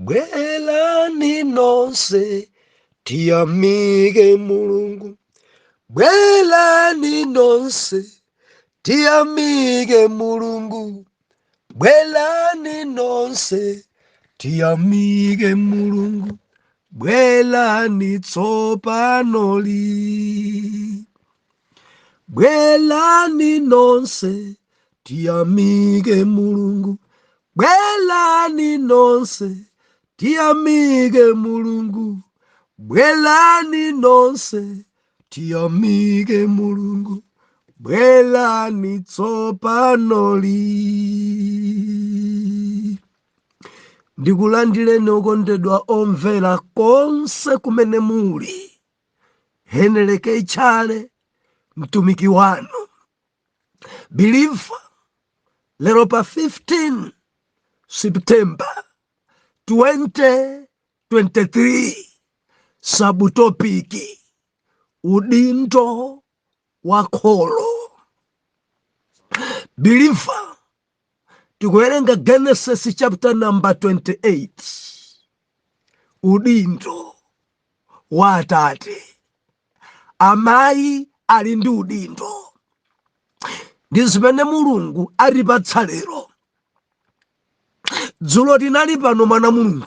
bwelani nonse tiyamike Mulungu. Bwelani nonse tiyamike Mulungu. Bwelani nonse tiyamike Mulungu. Bwelani tsopanoli. Bwelani nonse tiyamike Mulungu. Bwelani nonse tiyamike Mulungu. Bwelani nonse tiyamike Mulungu. Bwelani tsopanoli. Ndikulandileni okondedwa omvera konse kumene muli. Heneleke ichale mtumiki wanu believer lero pa 15 September 2023 sabutopiki udindo wa kholo. Believer tikuwerenga Genesis chapter number 28. Udindo wa atate. Amayi ali ndi udindo. Ndi zimene Mulungu alipatsa lero. Dzulo tinali pano mwana Mulungu.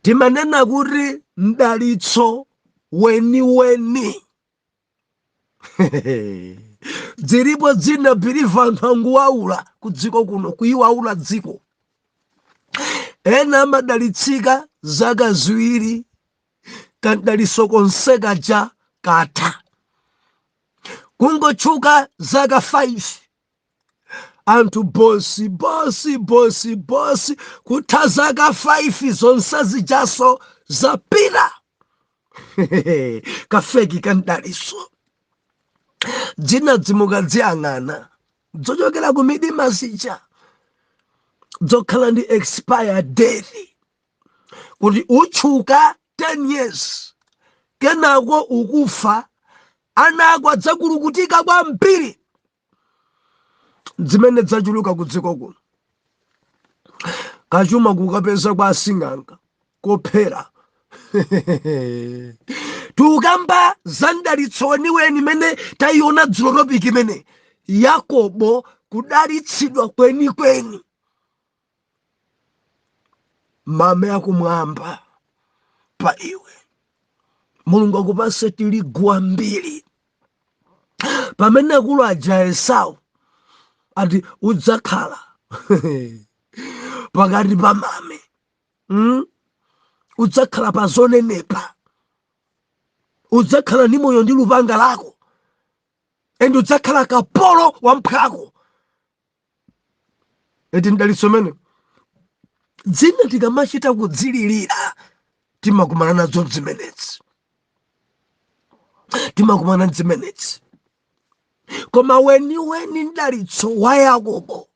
Timanena kuti mdalitso weni. Zilipo dzina biliva nkuwaula kudziko kuno, kuyiwaula dziko. Ena amadalitsika zaka ziwiri, kadalitso konse kaja katha. Kungochuka zaka 5. Anthu bosi kutha zaka 5 zonse zijaso zapita. Kafeki kandalitso. Dzina dzimuka dziyang'ana dzochokera ku midima zija dzokhala ndi expired date kuti utchuka 10 years kenako ukufa, ana ako adzakulukutika kwambiri. Zimene dzachuluka kudziko kuno. Kachuma kukapeza kwa asing'anga kophera. Tukamba zandalitso weniweni mene tayiona dzulo topiki mene. Yakobo kudalitsidwa kweni. Mame akumwamba pa iwe. Mulungu akupase tirigu ambiri. Pamene akulu aja Esau ati udzakhala pakati pa mame. Udzakhala pa zonenepa. Udzakhala ndi moyo ndi lupanga lako. Ende udzakhala kapolo wa mphako. Eti mdalitso mene. Dzina tikamachita kudzilirira timakumana nazo zimenezi. Koma weni mdalitso wa Yakobo.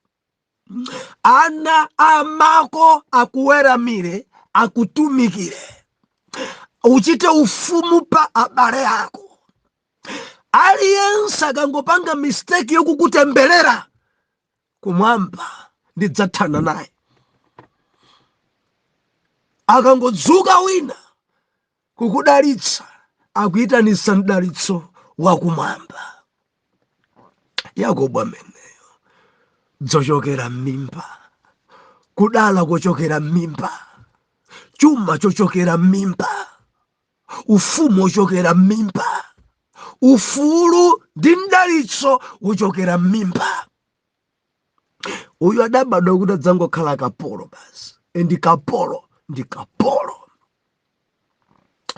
Ana amako akuweramire, akutumikire. Uchite ufumu pa abale yako. Aliyense akangopanga mistake yokukutembelera, kumwamba ndidzathana naye. Akangodzuka wina kukudalitsa, akuyitanisa mdalitso wa kumwamba. Yakobo ameneyo dzochokera m'mimba, kudala kochokera m'mimba, chuma chochokera m'mimba, ufumu ochokera m'mimba, ufulu ndi mdalitso uchokera m'mimba. Uyu adabadwa kuti adzangokhala kapolo basi. Ndi kapolo.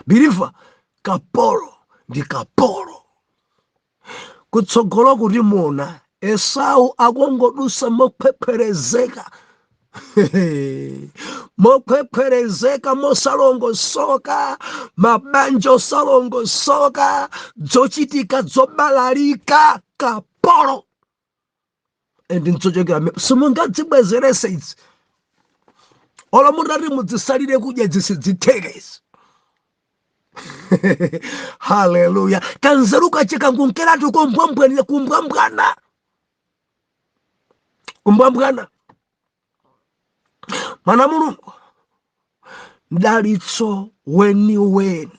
Believer, kapolo ndi kapolo. Kutsogolo kuti muona Esau akungodusa mokhwekhwerezeka. Mokhwekhwerezeka mosalongosoka, mabanja osalongosoka, zochitika zobalalika, kapolo. Endi nzochokera simungadzibwezerese idzi. Ola mutati mudzisalire kudya zisidzitheka izi. Hallelujah. Kanzeruka cheka nkunkeratu kumbwambwana. Mwana Mulungu Mdalitso weniweni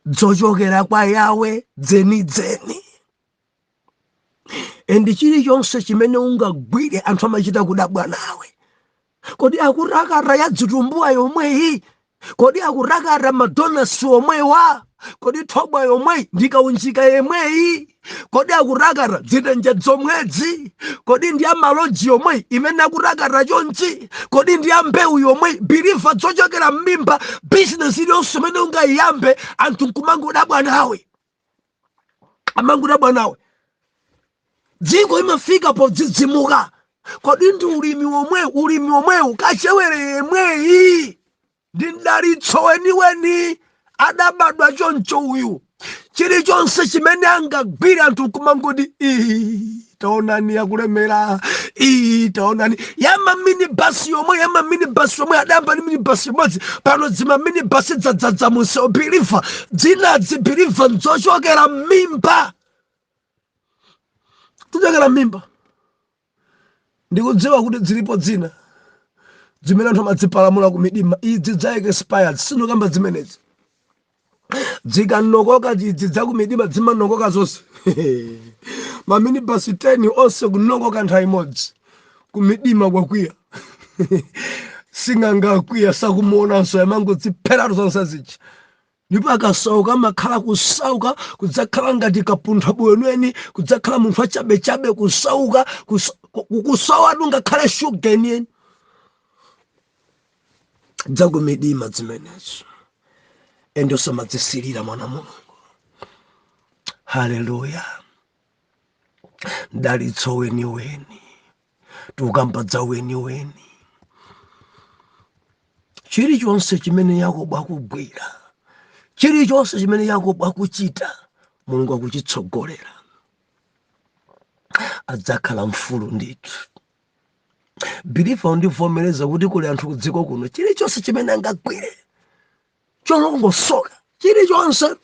dzochokera kwa Yawe dzenidzeni. Endi chilichonse chimene ungagwire anthu amachita kudabwa nawe. Kodi akurakara ya dzitumbuwa yomweyi? Kodi akurakara madonasi omwewa? Kodi thobwa yomweyi ndikaunjika yemweyi? Kodi akurakara dzidenje dzomwedzi? Kodi ndi amaloji yomweyi imene akurakara chonchi? Kodi ndi ambewu yomweyi biliva dzochokera m'mimba business iliyonse imene ungayiyambe anthu nkumangudabwa nawe? Amangudabwa nawe. Dziko imafika podzidzimuka. Kodi ndi ulimi omwewu kachewere yemweyi? Ndi mdalitso weniweni adabadwa choncho uyu. Chilichonse chimene angagwire anthu kumangoti taonani yakulemera, taonani yama minibasi yomwe adamba ni minibasi yomodzi pano dzima minibasi dzadzadza munsewu biliva dzinadzi biliva nzochokera m'mimba. Tichokera m'mimba. Ndikudziwa kuti dzilipo dzina zimene anthu amadzipalamula ku midima idzi dzaike expired sinokamba zimenezi. Dzikanokoka dzidza ku midima dzimanokoka zonse. Maminibasi 10 onse kunokoka nthawi imodzi ku midima kwakwiya. Sing'anga akwiya sakumuonanso yamangodzipheratu zonse zichi. Ndipo akasauka amakhala kusauka kudzakhala ngati kapuntha bwenweni kudzakhala munthu achabechabe kusauka kusawa ngakhale shuga yeniyeni dzakumidima zimenezo. Ende osamadzisilira mwana Mulungu. Haleluya. Mdalitso weniweni tukambadza weniweni. Chilichonse chimene Yakobo akugwira, chilichonse chimene Yakobo akuchita, Mulungu akuchitsogolera. Adzakhala mfulu ndithu. Biliva undivomereza kuti kuli anthu kudziko kuno chilichonse chimene angagwire cholongosoka chilichonse.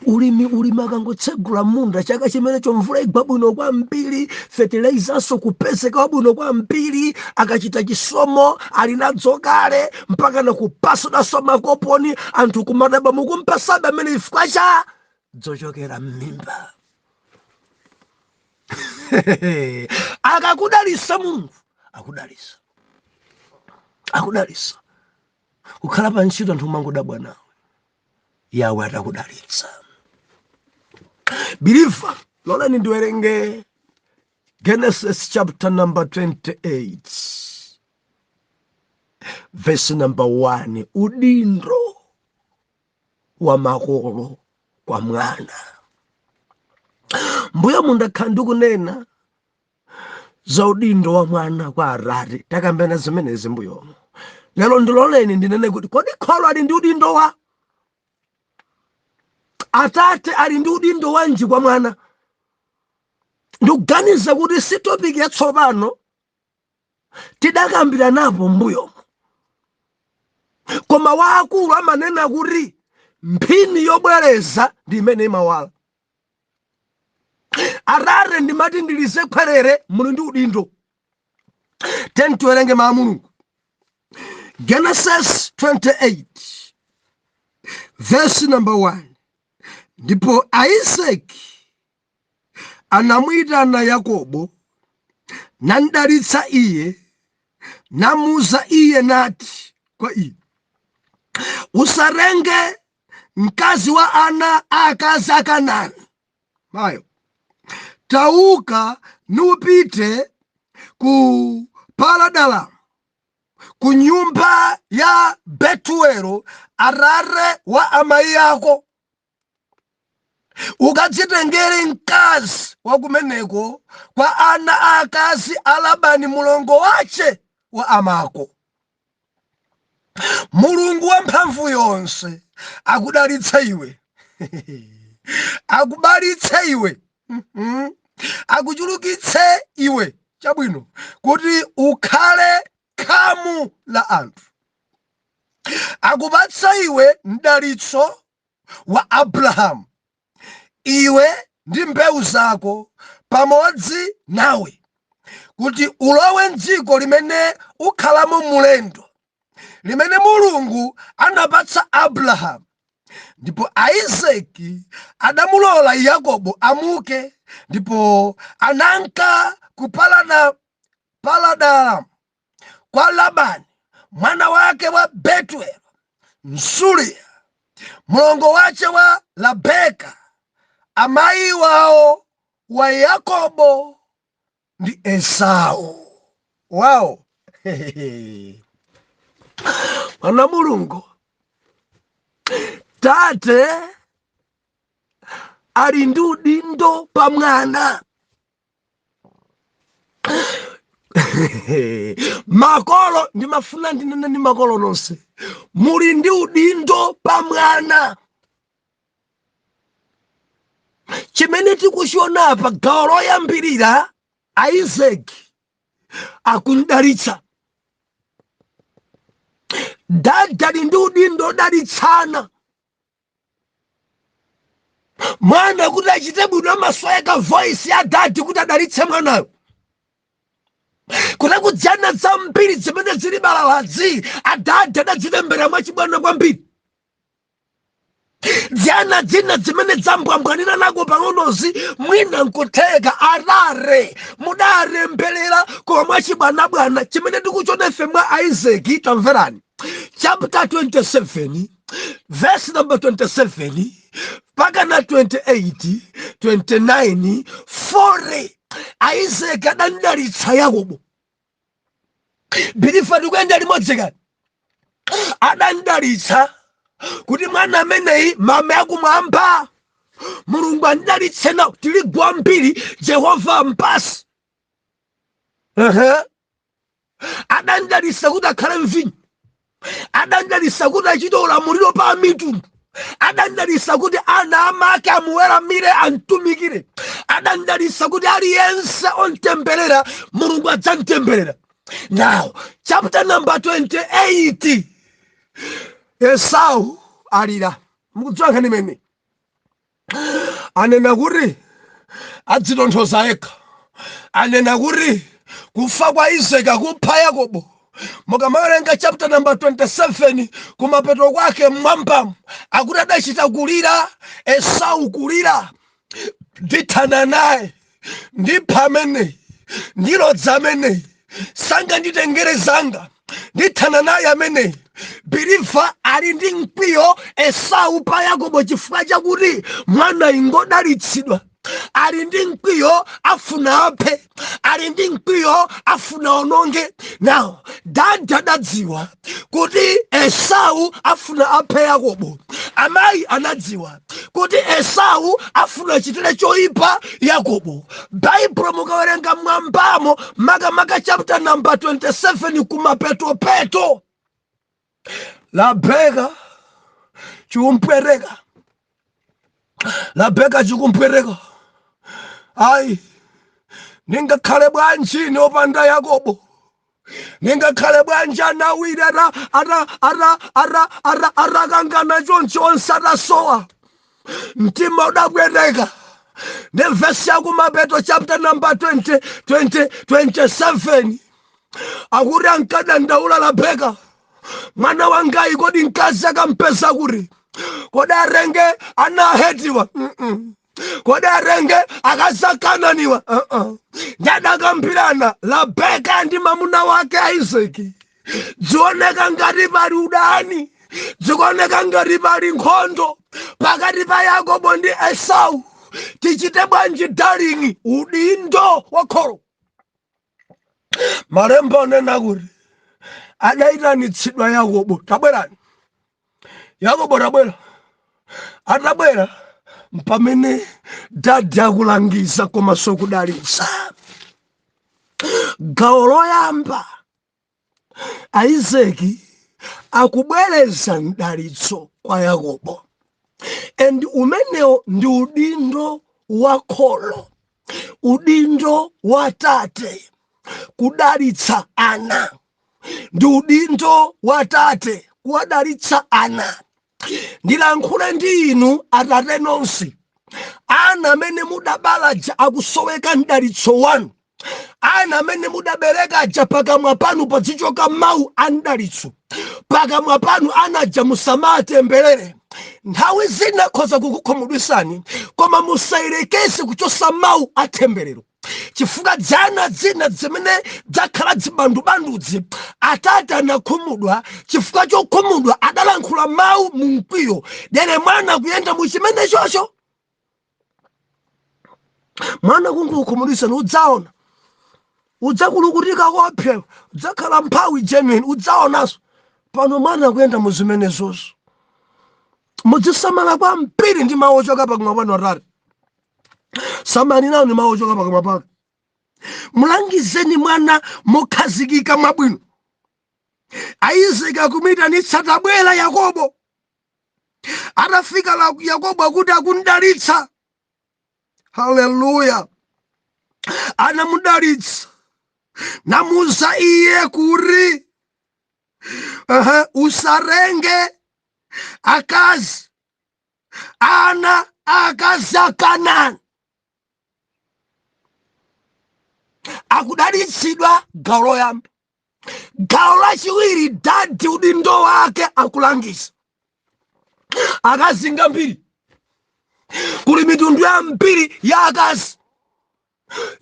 Ulimi akangotsegula munda chaka chimenecho mvula igwa bwino kwambiri, fertilizerso kupezeka wabwino kwambiri, akachita chisomo ali nadzo kale mpaka nakupasudanso makoponi anthu kumadaba mukumpasabe amene ifukwa cha dzochokera m'mimba. Akakudalisa Mulungu akudalisa kukhala pa ntchito anthu mangodabwa nawe, Yawe atakudalitsa. Biliva lolani ndiwerenge Genesis chapter number 28 verse number 1. Udindo wa makolo kwa mwana. Mbuya mundakhala ndikunena za udindo wa mwana kwa Atate. Takambena zimenezi mbuyomo. Lero ndiloleni ndinene kuti kodi kholo ali ndi udindo wa Atate, ali ndi udindo wanji kwa mwana? Ndikuganiza kuti si topic yatsopano tidakambira napo mbuyomo. Koma waakulu amanena kuti mphini yobwereza ndi imene imawala. Atate ndimati ndilize khwerere muli ndi udindo. Teni tiwerenge mawu a Mulungu. Genesis 28 verse number 1. Ndipo Isaki anamwitana Yakobo namdalitsa iye, namuza iye nati kwa iye, usarenge mkazi wa ana akazi akanani. Mayo, tauka nupite ku Paladalamu, ku nyumba ya Betuelo arare wa amayi yako, ukadzitengere mkazi wakumeneko kwa ana akazi a Labani mulongo wace wa amako. Mulungu wamphamvu yonse akudalitsa iwe. Akubalitsa iwe. Akuchulukitse iwe chabwino kuti ukhale khamu la anthu. Akupatsa iwe mdalitso wa Abrahamu, iwe ndi mbewu zako pamodzi nawe, kuti ulowe m'dziko limene ukhalamo mulendo, limene Mulungu anapatsa Abrahamu. Ndipo Aisaki adamulola Yakobo amuke, ndipo ananka ku Paladaramu kwa Labani mwana wake wa Betueli Msuriya, mlongo wace wa Labeka, amayi wao wa Yakobo ndi Esau. Wow. Mwana Mulungu tate ali ndi udindo pa mwana. Makolo ndimafuna ndinene ndi makolo nonse, muli ndi udindo pa mwana. Chimene tikuchiona apa gawo loyambirira, Aisaki akundalitsa. Dada ali ndi udindo odalitsana. Mwana kuti achite bwino amasweka voice ya dadi kuti adalitse mwanayo. Kuna kudzana zambiri zimene zili balawadzi, adadi adazilembera mwachibwana kwambiri. Dzana dzina zimene zambwambwanira nako pang'onozi, mwina nkutheka arare mudarembelera koma mwachibwanabwana. Chimene tikuchonefe mwa Aisaki, tamverani. Chapter 27, verse number 27, mpaka na 28, 29, 40. Aisaki adandalitsa Yakobo. Bilifa ndikuenda limodzi kani. Adandalitsa kuti mwana ameneyi mama yakumwamba Mulungu andalitse nawo tiligwa mbiri Jehova mpasi. Adandalitsa kuti akhale mvinyo. Adandalitsa kuti achite ulamuliro pa mitundu. Adandalitsa kuti ana amake amuweramire antumikire. Adandalitsa kuti aliyense ontemberera Mulungu adzamtemberera. Now, chapter number 28. Esau alira. Mukudziwa nkhani imene. Anena kuti adzitonthoza yekha. Anena kuti kufa kwa Isaki kupha Yakobo. Mukamawerenga chapter number 27 kumapeto kwake mmwambamo akuti adachita kulira Esau, kulira ndithana naye, ndipha amene, ndilodza amene, sanga nditengere zanga, ndithana naye amene. Bilifa ali ndi mkwiyo Esau pa Yakobo chifukwa chakuti mwana ingodalitsidwa. Ali ndi mkwiyo afuna aphe, ali ndi mkwiyo afuna ononge. Now, dada adadziwa kuti Esau afuna aphe Yakobo. Amayi anadziwa kuti Esau afuna chitire choipa Yakobo. Bible mukawerenga mwambamo makamaka chapter number 27 kumapeto. Labeka chikumpwereka. Labeka chikumpwereka. Ayi, ningakhale bwanji opanda Yakobo. Ningakhale bwanji anawiri arakangana choncho onse atasowa. Mtima udabwereka. Ne verse ya kumapeto chapter number 27. Akuti ankadandaula Labeka. Mwana wangayi kodi mkazi akampeza kuri. Kodi arenge anahetiwa. Kodi arenge akasakananiwa. Nyada kampirana Labeka ndi mamuna wake Aisaki. Dzioneka ngati pali udani. Dzioneka ngati pali nkhondo pakati pa Yakobo ndi Esau. Tichite bwanji darling, udindo wakholo. Malemba onena kuti adaitanitsidwa Yakobo. Tabwerani. Yakobo tabwera. Atabwera mpamene dada akulangiza koma sokudalitsa. Gawo loyamba, Aisaki akubwereza mdalitso kwa Yakobo. And umenewo ndi udindo wakholo, udindo wa tate, kudalitsa ana. Ndi udindo wa tate, kuwadalitsa ana. Ndilankhula ndi inu atate nonse. Ana amene mudabalaja akusoweka mdalitso wanu. ana amene mudabereka aja pakamwa panu pazichoka mawu andalitso, pakamwa panu anaja musamatemberere. Nthawi zina khoza kukukhumudwisani, koma musairekeze kuchosa mawu atemberero, chifukwa dzana zina zimene dzakhala dzibandubandudzi Atate anakhumudwa. Chifukwa chokhumudwa adalankhula mawu mu mkwiyo, dere mwana kuyenda mu chimene chocho. Mwana kungukhumudwisani udzaona, udzakulukutika kopya, udzakhala mphawi genuine, udzaonaso. Pano mwana kuyenda mu zimene zozo. Mudzisamala kwambiri ndi mawu ochoka pakamwa panu Atate. Samani nawo ndi mawu ochoka pakamwa panu. Mulangizeni mwana mokhazikika mwabwino. Aisaki akumitanitsa tabwera Yakobo. Atafika la Yakobo akuti akundalitsa. Haleluya. Anamudalitsa. Namuza iye kuri usarenge akazi ana akazi akanani. Akudalitsidwa gawo loyamba. Gawo lachiwiri, dadi udindo wake akulangisa. Akazi ngambiri, kuli mitundu ya mbiri ya akazi.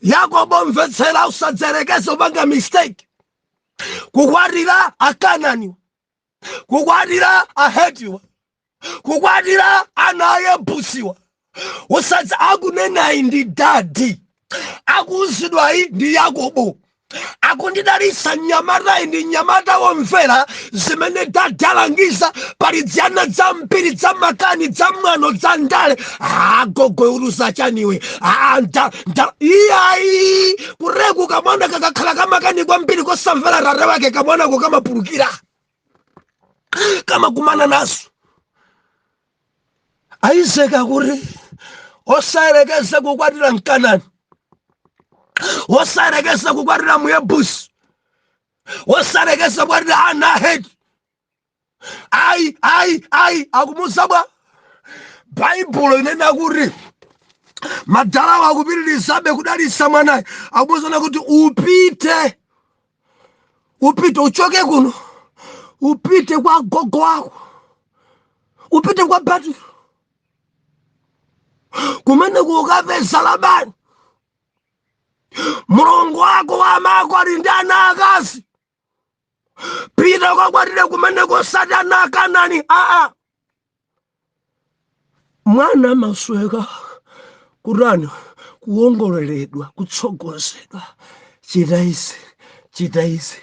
Yakobo mvetsera usadzerekeze upanga mistake. Kukwatira Akanani, kukwatira Ahetiwa, kukwatira ana ayebusiwa. Usadza akunenayi ndi dadi, akuuzidwayi ndi Yakobo. Akundidalitsa nyamata ndi nyamata womvera zimene dadi alangiza. Pali dzana dza mbiri dza makani dza mwano dza ndale. Gogo uluza chaniwe. Iyayi kureku kamwana kakakhala kamakani kwambiri kosamvera tate wake kamwana kukamapulukira kama kumana naso. Aisaki akuti osayerekeze kukwatira Mkanani, osayerekeze kukwatira Muyebusi, osayerekeze kukwatira ana Aheti. Akumusabwa. Baibulo inena kuti madalawo akupitirizabe kudalitsa mwanayo. Akumuzana kuti upite uchoke kuno, upite kwa gogo wako, upite kwa Batu, kumene kukapeza Labani mulongo wako wamako ali ndi ana akazi. Pita ukakwatire kumene kosati ana Akanani. Mwana amasweka kurani kuongoleredwa, kutsogozedwa, chita izi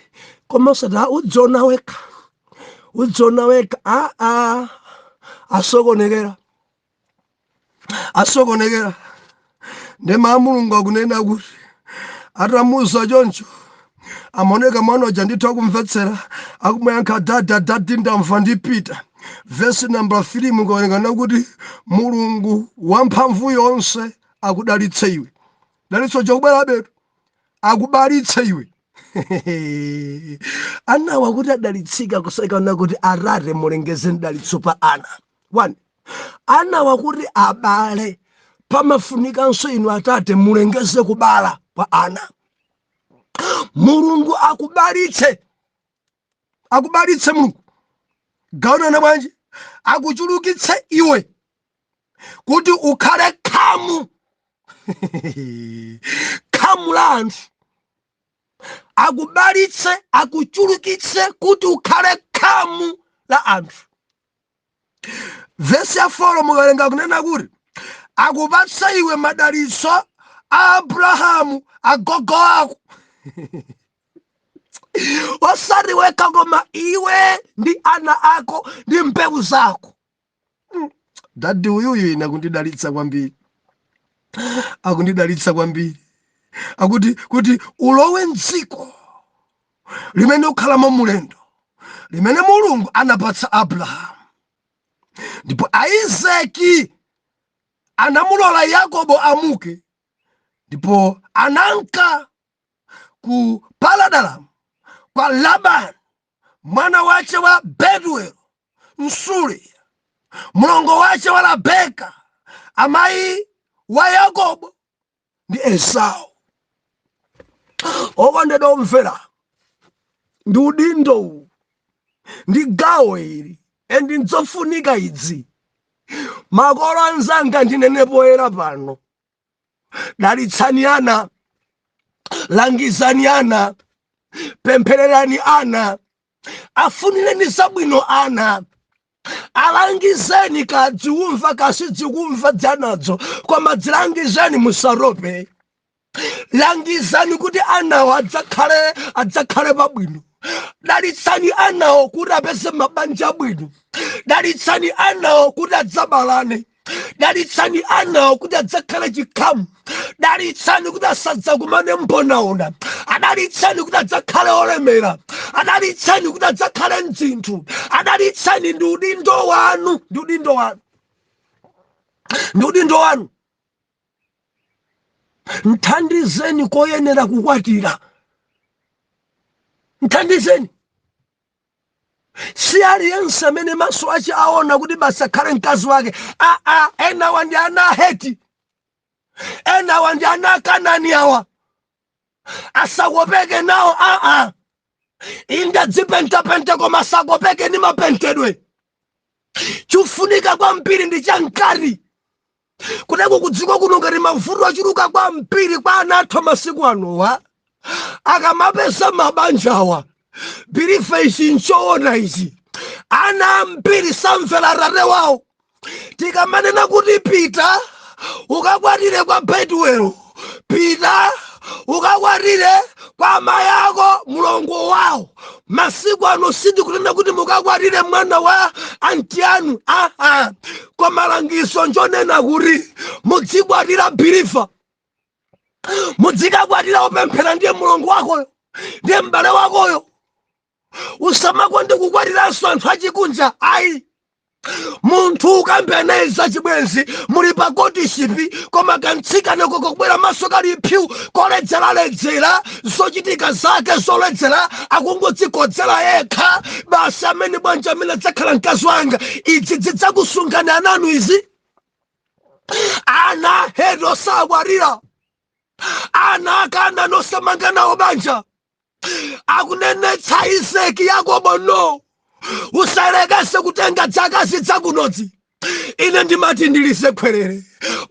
koma usati udzona weka. Asokonekera. Ndema Mulungu akunena kuti atamuza choncho amaoneka mwana uja ndithu akumvetsera, akumuyankha dadi ndamva ndipita. Verse number 3 mukaonekana kuti Mulungu wamphamvu yonse akudalitse iwe. Dalitso chakubwera betu akubalitse iwe. Ana wakuti adalitsika kusaikana kuti Atate mulengeze dalitso pa ana. 1. Ana wakuti abale pamafunikanso inu Atate mulengeze kubala pa ana. Mulungu akubalitse Mulungu. Gaona bwanji akuchulukitse iwe kuti ukhale khamu la anthu. Akubalitse akuchulukitse kuti ukhale khamu la anthu. Verse ya 4 mukalenga kunena kuti akupatsa iwe madalitso a Abrahamu agogo ako. Osati weka koma iwe ndi ana ako ndi mbewu zako. Dadi uyuyu ina kundidalitsa kwambiri. Akundidalitsa kwambiri. Kuti ulowe mdziko limene ukhalamo mulendo, limene Mulungu anapatsa Abrahamu. Ndipo Aisaki anamulola Yakobo amuke, ndipo ananka ku Paladaramu kwa Labani mwana wace wa Betuelo Msuli, mlongo wace wa Rebeka amayi wa Yakobo ndi Esau. okondedwa omvera, ndi udindo ndi gawo ili endi nzofunika idzi. Makolo anzanga ndinene poyera pano, dalitsani ana, langizani ana, pemphererani ana, afunireni zabwino ana, alangizeni kadziumva kasidzikumva dzanadzo, koma dzilangizeni musarope. Langizani kuti anawo adzakhale pabwino. Dalitsani anawo kuti apeze mabanja abwino. Dalitsani anawo kuti adzabalane. Dalitsani anawo kuti adzakhale chikhamu. Dalitsani kuti asadzakumane mbonaona. Adalitsani kuti adzakhale olemera. Adalitsani kuti adzakhale mdzinthu. Adalitsani ndi udindo wanu. Ndi udindo wanu. Ndi udindo wanu. Mthandizeni koyenera kukwatira. Mthandizeni. Si aliyense amene maso ache aona kuti basakhale mkazi wake. Enawa ndi ana Heti. Enawa ndi ana Kanani awa. Asakopeke nawo. Inda dzipentapente koma asakopeke ni mapentedwe. Chufunika kwa mpiri ndi chankari. Kuteko kudziko kuno ngati mavuto achuluka kwa mpiri kwa anathu masiku anowa. Akamapesa mabanjawa. Birife ichi nchoona ichi. Ana mpiri samvera atate wawo. Tikamanena kuti pita ukakwatire kwa Bethuelo. Pita ukakwatire kwa mayako mulongo wawo. Masiku ano sindikunena kuti mukakwatire mwana wa anti anu. Koma langiso njonena kuti mudzikwatira Birifa. Mudzikakwatira opemphera ndiye mulongo wakoyo. Ndiye m'bale wakoyo. Usamakonde kukwatiranso anthu achikunja. Ayi. Munthu ukambene zachibwenzi muli pa courtship koma kantsikane kokubwera maso kali pyu koledzera zochitika zake zoledzera akungodzikodzera yekha basi amene bwanja amene adzakhala mkazi wanga idzi dzidzakusungani ananu izi. Ana Hedo sakwatira. Ana akana nosamanga nawo banja. Akunenetsa Iseki Yakobo no. Usarekese kutenga dzakazi dzakunodzi. Ine ndimati ndilise khwerere.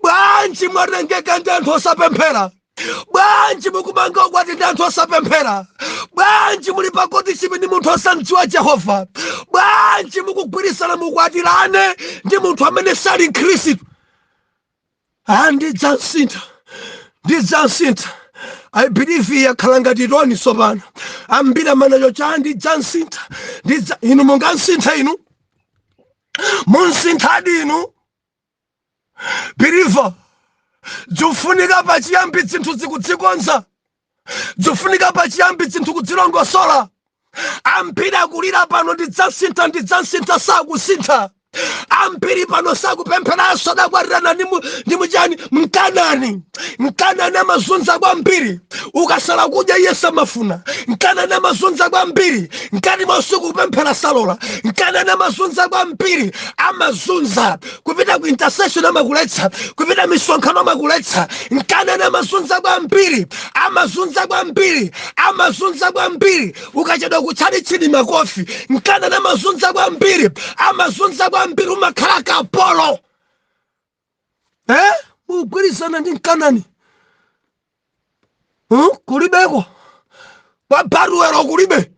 Bwanji mwatengeka ndi anthu osapemphera. Bwanji mukumanga ukwati ndi anthu osapemphera. Bwanji muli pa courtship ndi munthu osamdziwa Jehova. Bwanji mukugwirisana mukwatirane ndi munthu amene sali Khristu. Ndidzasintha. I believe yakhala ngati Roni sopano. Ambira manayo cha ndidzasintha. Inu mungasintha inu. Munsintha inu. Believer. Dzufunika pachiyambi zinthu zikudzikonza. Dzufunika pachiyambi zinthu kudzilongosola. Ambira kulira pano ndidzasintha sakusintha. Ambiri pano sakupemphera sodakwatirana ndi mujani Mkanani. Mkanani amazunza kwambiri. Ukasala kudya iye samafuna. Mkanani amazunza kwambiri. Mkani mausiku kupemphera salola. Mkanani amazunza kwambiri. Amazunza kupita ku intercession amakuletsa. Kupita misonkhano amakuletsa. Mkanani amazunza kwambiri. Amazunza kwambiri. Ukachedwa kuchali chini makofi. Mkanani amazunza kwambiri. Ambiri umakhala kapolo. Mugwirizana ndi Mkanani. Kulibeko. Kwa Bethuelo kulibe.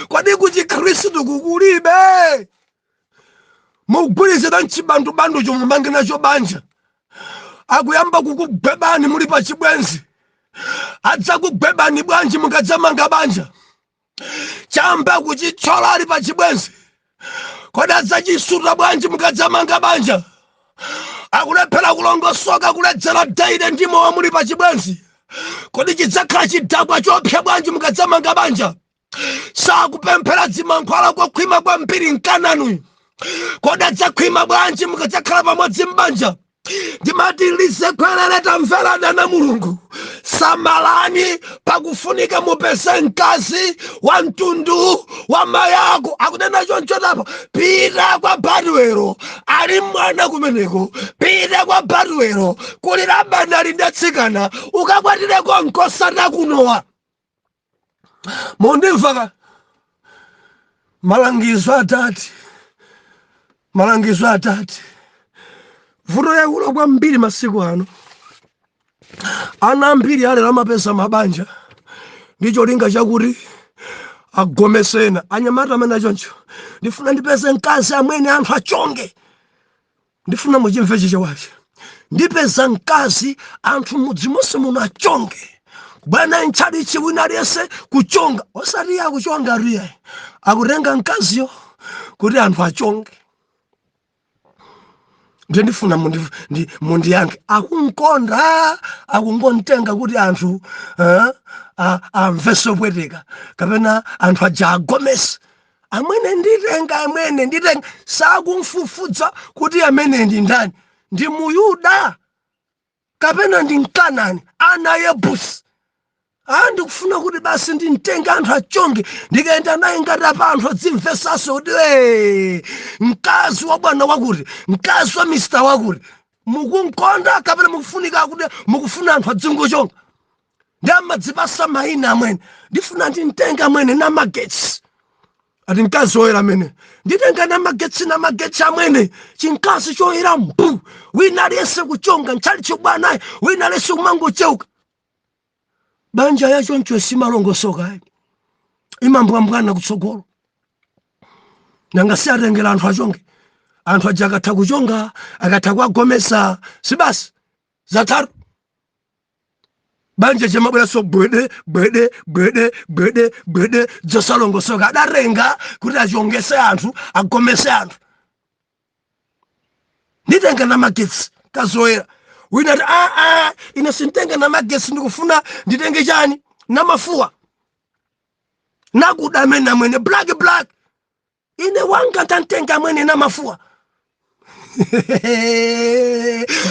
Kwadi kuchikhristu kukulibe. Mugwirizana nchibandu chomumange nacho banja. Akuyamba kukugwebani muli pa chibwenzi. Adzakugwebani bwanji mukadzamanga banja. Chamba kuchichola ali pa chibwenzi. Kodi adzachisuta bwanji mukadzamanga banja. Akulephera kulongosoka kuledzera daide ndimo wa muli pa chibwenzi. Kodi chidzakhala chidakwa chopsa bwanji mukadzamanga banja. Sakupemphera dzimankhwala kokhwima kwambiri Mkanani. Kodi adzakhwima bwanji mukadzakhala pamodzi mbanja. Ndimati lise khwerere tamvera dana Mulungu. samalani pakufunika mupese mkazi wa mtundu wa mayako. Akunena choncho tapo, pita kwa Batuelo, ali mwana kumeneko, pita kwa Batuelo kuli Labani ali ndatsikana, ukakwatireko nkosana kunowa. Mondimvaka malangizo atati vuto yakulo kwambiri masiku ano. Ana ambiri ale lamapesa mabanja ndicho linga chakuti agomesena. Anyamata amene choncho, ndifuna ndipeze mkazi amwene anthu achonge. Ndifuna muchimve chichewachi, ndipeza mkazi anthu mudzi monse muno achonge. Bwana nchali chiwina lese kuchonga, osati akuchonga riya, akutenga mkaziyo kuti anthu achonge. Ndifuna mundi yange akunkonda, akungontenga kuti anthu amveso pweteka, kapena anthu aja agomesa. Amwene nditenga sakumfufudza kuti amene ndi ndani, ndi Muyuda kapena ndi Mkanani, ana Yebusi. Ndikufuna kuti basi nditenga anthu achonge, ndikaenda naye ngati apa anthu adzimvesaso kuti mkazi wa bwana wakuti, mkazi wa Mr. wakuti. Mukunkonda kapena mukufunika kuti mukufuna anthu adzingochonga. Ndi amadzipasa mayina amwene. Ndifuna nditenga amwene namagetsi. Ati mkazi woyera amene nditenga namagetsi amwene, chinkazi choyera mbu, wina aliyese kuchonga nchali chobwanaye, wina aliyese kumangocheuka. Banja yacho ncho simalongosoka, imambwambwana kutsogolo. Nanga si atengera anthu achonge, anthu aja akatha kuchonga, akatha kuagomesa, sibasi zatatu banja chamabwera so bwede zosalongosoka. Adarenga kuti achongese anthu, agomese anthu. Nditenga namagetsi kazoyera. Wina ati ine sintenge namagetsi, ndikufuna nditenge chani namafuwa nakuda amene amwene black. Ine wanga tantenga amwene namafuwa.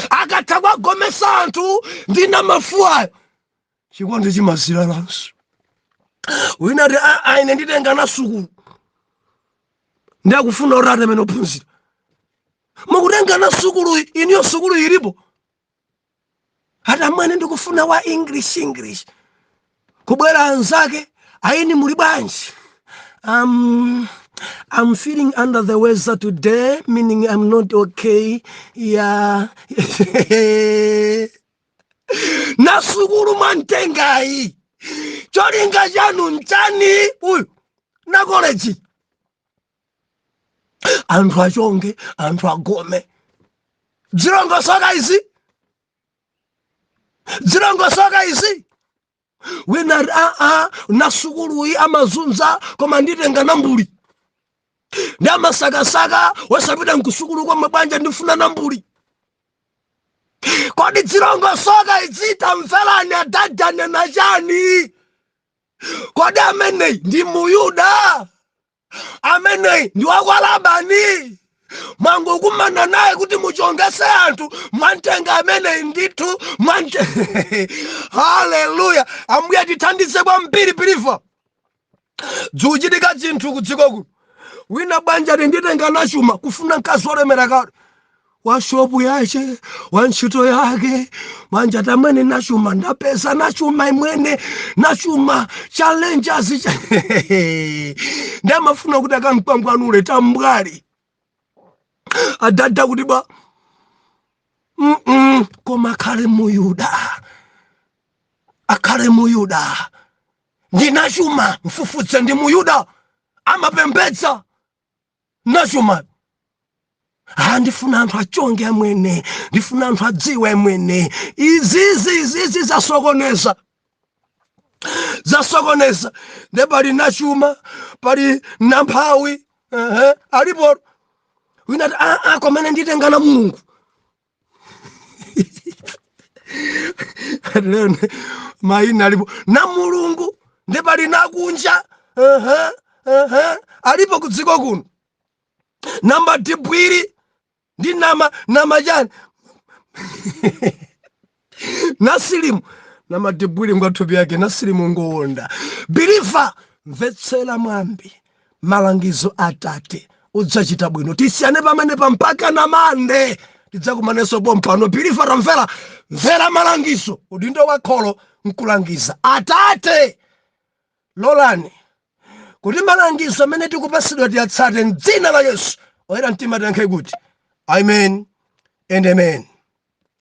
Akatha kuagomesa anthu ndi namafuwa, chikondi chimazira lanso. Wina ati ine nditenga nasukulu, ndakufuna urate amene ophunzira. Mukutenga nasukulu, iniyo sukulu ilipo. Ati amwene ndikufuna wa English. Kubwera anzake, aini muli bwanji? I'm feeling under the weather today, meaning I'm not okay. Yeah. Nasukulu mantengai. Cholinga chanu nchani uyu na college. Anthu achonge, anthu agome. Zilongosoka izi. Wina nasukulu iyi amazunza koma nditenga nambuli. Ndi amasakasaka wasapita nkusukulu kwa mabanja ndifuna nambuli. Kodi zilongosoka izi tamvelani adadane na chani? Kodi amene ndi Muyuda, amene ndi wa Labani, mwangu kumana naye kuti muchongese anthu, mwantenga amene nditu haleluya. Ambuye tithandize kwambiri piliva. Dzuchitika chinthu kudziko kuno. Wina banja nditenga nachuma, kufuna mkazi olemera kale, wa shopu yache, wa ntchito yake. Manja tamwene nachuma, ndapeza nachuma imwene, nachuma challenges. Ndamafuna kuti akamkwangwanule tambwali. Adada kuti ba koma akhale Muyuda. Ndi nachuma mfufutse ndi Muyuda, amapembedza nachuma. Ndifuna anthu achonge amwene, ndifuna anthu adziwe amwene. Izi zasokoneza. Nde pali nachuma, pali namphawi, alipo. Wina ati komene nditenga na Mulungu. Leo maina alipo na Mulungu, nde pali nakunja, alipo kudziko kuno. Namba dibwiri ndi nama jani. Nasilimu na madibwili ngwathupi yake nasili mungoonda. Believer, mvetsera mwambi malangizo atate udzachita bwino. Tisiyane pamene mpaka na mande tidzakumaneso pompano. Believer tamvera, mvera malangizo. Udindo wa kholo nkulangiza. Atate lolani kuti malangizo amene tikupasidwa tiyatsate m'dzina la Yesu. Oyera mtima tiyankhe kuti amen and amen.